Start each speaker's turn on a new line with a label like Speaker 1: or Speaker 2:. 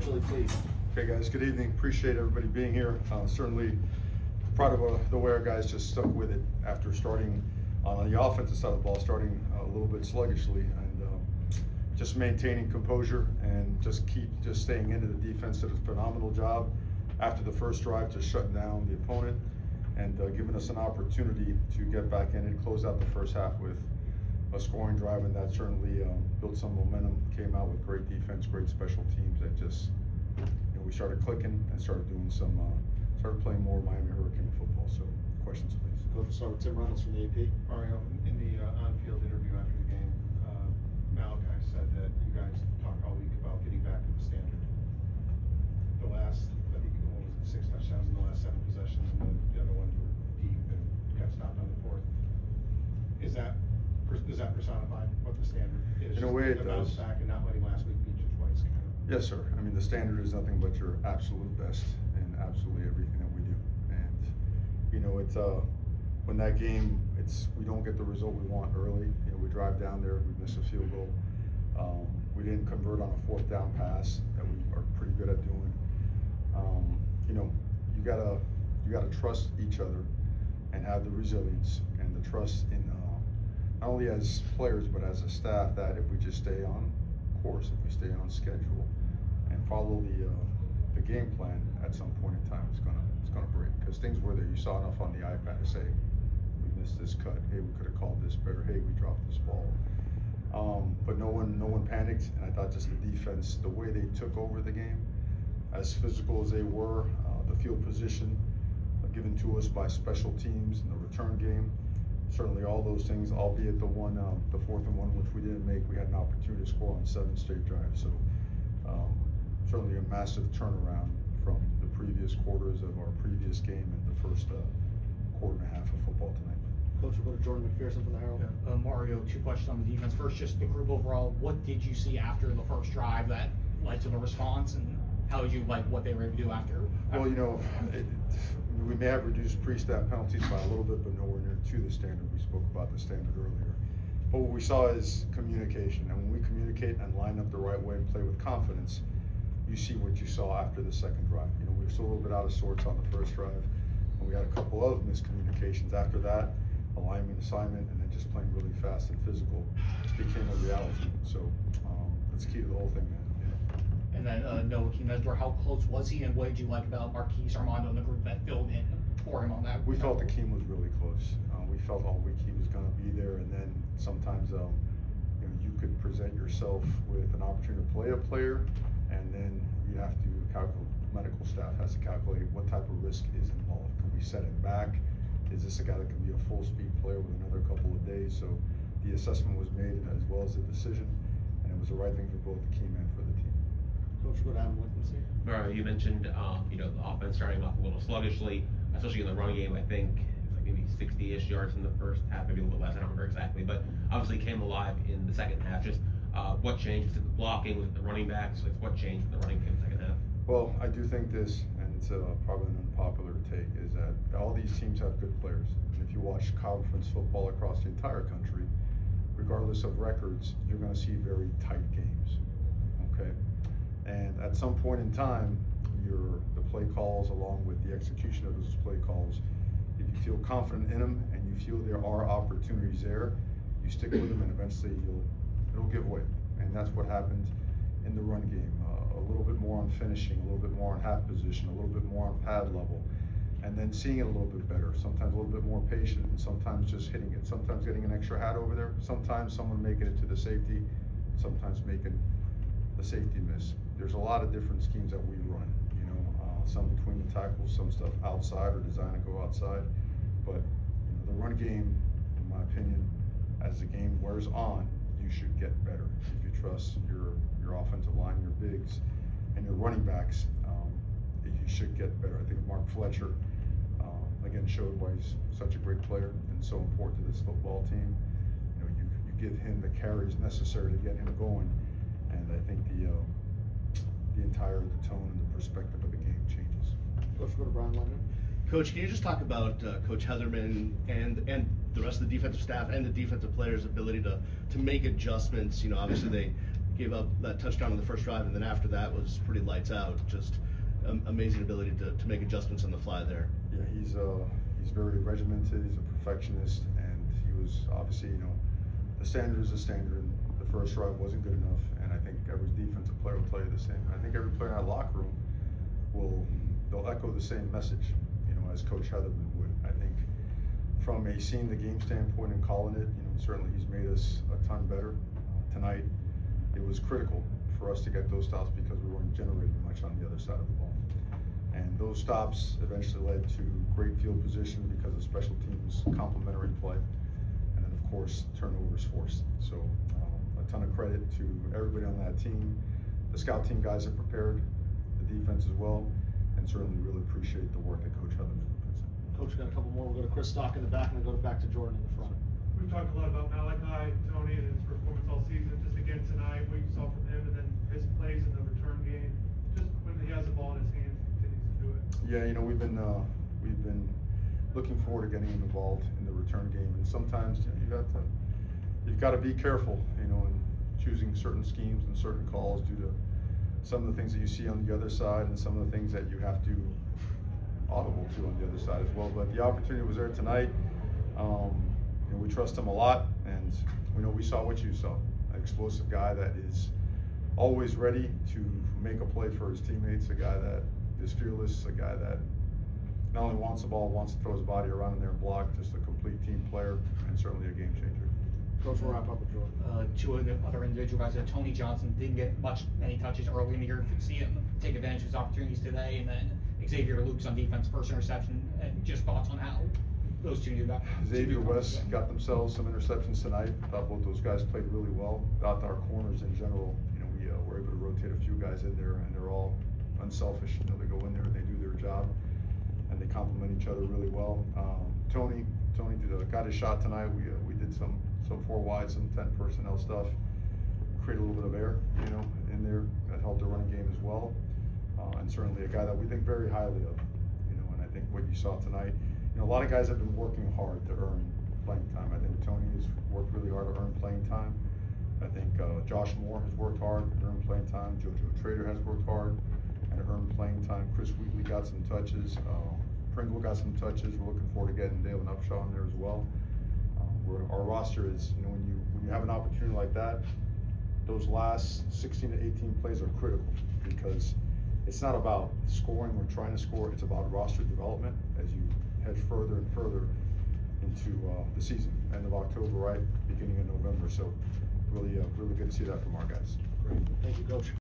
Speaker 1: Please.
Speaker 2: Okay, guys, good evening. Appreciate everybody being here. Certainly proud of the way our guys just stuck with it after starting on the offensive side of the ball, starting a little bit sluggishly, and just maintaining composure and just staying into the defense. Did a phenomenal job after the first drive, just shutting down the opponent and giving us an opportunity to get back in and close out the first half with a scoring drive, and that certainly built some momentum. Came out with great defense, great special teams, that just, we started clicking and started doing started playing more Miami Hurricane football. So, questions, please.
Speaker 1: Coach, we'll start with Tim Reynolds from the AP.
Speaker 3: Mario, in the on-field interview after the game, Malachi said that you guys talked all week about getting back to the standard. The last, I think, what was it, 6 touchdowns in the last 7 possessions, and the other ones were deep and got stopped on the 4th. Does that personify what the standard is?
Speaker 2: In a way, it
Speaker 3: bounce
Speaker 2: does.
Speaker 3: back and not letting last week beat you twice, kind of.
Speaker 2: Yes, sir. I mean, the standard is nothing but your absolute best in absolutely everything that we do. And it's when that game, we don't get the result we want early. We drive down there, we miss a field goal. We didn't convert on a 4th down pass that we are pretty good at doing. You gotta trust each other and have the resilience and the trust in not only as players but as a staff, that if we just stay on course, if we stay on schedule and follow the game plan, at some point in time it's gonna break, because things were there. You saw enough on the iPad to say, we missed this cut, hey, we could have called this better, hey, we dropped this ball. But no one panicked, and I thought just the defense, the way they took over the game, as physical as they were, the field position given to us by special teams in the return game, certainly all those things, albeit the 4th and 1, which we didn't make, we had an opportunity to score on 7 straight drives. So certainly a massive turnaround from the previous quarters of our previous game and the first quarter and a half of football tonight.
Speaker 1: Coach, we'll go to Jordan McPherson from the Herald.
Speaker 4: Yeah. Mario, 2 questions on the defense. First, just the group overall. What did you see after the first drive that led to the response, and how did you like what they were able to do after?
Speaker 2: Well, we may have reduced pre-snap penalties by a little bit, but nowhere near to the standard. We spoke about the standard earlier. But what we saw is communication, and when we communicate and line up the right way and play with confidence, you see what you saw after the second drive. We were still a little bit out of sorts on the first drive, and we had a couple of miscommunications. After that, alignment, assignment, and then just playing really fast and physical became a reality. So that's key to the whole thing, man.
Speaker 4: And then Noah Mesdor, how close was he, and what did you like about Marquise Armando and the group that filled in for him on that?
Speaker 2: We felt Akeem was really close. We felt all week he was going to be there, and then sometimes you could present yourself with an opportunity to play a player, and then you have to calculate. Medical staff has to calculate what type of risk is involved. Can we set him back? Is this a guy that can be a full-speed player with another couple of days? So the assessment was made as well as the decision, and it was the right thing for both Akeem and for the team.
Speaker 1: Coach, we'll go to Adam Wickens here.
Speaker 5: Mario, you mentioned the offense starting off a little sluggishly, especially in the run game. I think it's like maybe 60-ish yards in the first half, maybe a little bit less. I don't remember exactly, but obviously came alive in the second half. Just what changed? Was it the blocking? Was it the running backs? Like, what changed in the running game in the second half?
Speaker 2: Well, I do think this, and it's probably an unpopular take, is that all these teams have good players. And if you watch conference football across the entire country, regardless of records, you're going to see very tight games. Okay. And at some point in time, the play calls, along with the execution of those play calls, if you feel confident in them and you feel there are opportunities there, you stick with them, and eventually it'll give way. And that's what happened in the run game. A little bit more on finishing, a little bit more on half position, a little bit more on pad level, and then seeing it a little bit better. Sometimes a little bit more patient, and sometimes just hitting it. Sometimes getting an extra hat over there. Sometimes someone making it to the safety. Sometimes making the safety miss. There's a lot of different schemes that we run, some between the tackles, some stuff outside or designed to go outside. But the run game, in my opinion, as the game wears on, you should get better. If you trust your offensive line, your bigs, and your running backs, you should get better. I think Mark Fletcher, again, showed why he's such a great player and so important to this football team. You give him the carries necessary to get him going, and I think the tone and the perspective of the game changes.
Speaker 1: Coach, we'll go to Brian London.
Speaker 6: Coach, can you just talk about Coach Heatherman and the rest of the defensive staff and the defensive players' ability to make adjustments? Obviously gave up that touchdown on the first drive, and then after that was pretty lights out. Just amazing ability to make adjustments on the fly there.
Speaker 2: Yeah, he's very regimented. He's a perfectionist, and he was obviously, the standard is the standard. And the first drive wasn't good enough, and I think every defensive player will tell you the same. I think every player in that locker room they'll echo the same message, as Coach Heatherman would. I think from a seeing the game standpoint and calling it, certainly he's made us a ton better. Tonight, it was critical for us to get those stops because we weren't generating much on the other side of the ball. And those stops eventually led to great field position because of special teams complementary play. And then, of course, turnovers forced. So a ton of credit to everybody on that team. The scout team guys have prepared, the defense as well, and certainly really appreciate the work that Coach Heatherman puts in.
Speaker 1: Coach, we got a couple more. We'll go to Chris Stock in the back and then go back to Jordan in the front.
Speaker 7: We've talked a lot about Malachi, Tony, and his performance all season. Just again tonight, what you saw from him, and then his plays in the return game. Just when he has the ball in his hands, he continues to do it.
Speaker 2: Yeah, we've been looking forward to getting him involved in the return game, and sometimes you've got to be careful, in choosing certain schemes and certain calls due to some of the things that you see on the other side and some of the things that you have to audible to on the other side as well. But the opportunity was there tonight. We trust him a lot, and we saw what you saw. An explosive guy that is always ready to make a play for his teammates, a guy that is fearless, a guy that not only wants the ball, wants to throw his body around in there and block, just a complete team player, and certainly a game changer.
Speaker 1: Coach, we'll wrap up with Jordan.
Speaker 4: Two of the other individual guys, Tony Johnson didn't get many touches early in the year. You see him take advantage of his opportunities today, and then Xavier Luke's on defense, first interception. And just thoughts on how those two new guys.
Speaker 2: Xavier West got themselves some interceptions tonight. I thought both those guys played really well. Thought our corners in general, we were able to rotate a few guys in there, and they're all unselfish. They go in there, they do their job, and they complement each other really well. Tony got his shot tonight. We did some 4 wide, some 10 personnel stuff. Create a little bit of air, in there that helped the running game as well. And certainly a guy that we think very highly of, and I think what you saw tonight, a lot of guys have been working hard to earn playing time. I think Tony has worked really hard to earn playing time. I think Josh Moore has worked hard to earn playing time. JoJo Trader has worked hard and earned playing time. Chris Wheatley got some touches. Pringle got some touches. We're looking forward to getting Dalen Upshaw in there as well. Our roster is, when you have an opportunity like that, those last 16 to 18 plays are critical because it's not about scoring or trying to score. It's about roster development as you head further and further into the season, end of October, right, beginning of November. So really good to see that from our guys.
Speaker 1: Great. Thank you, Coach.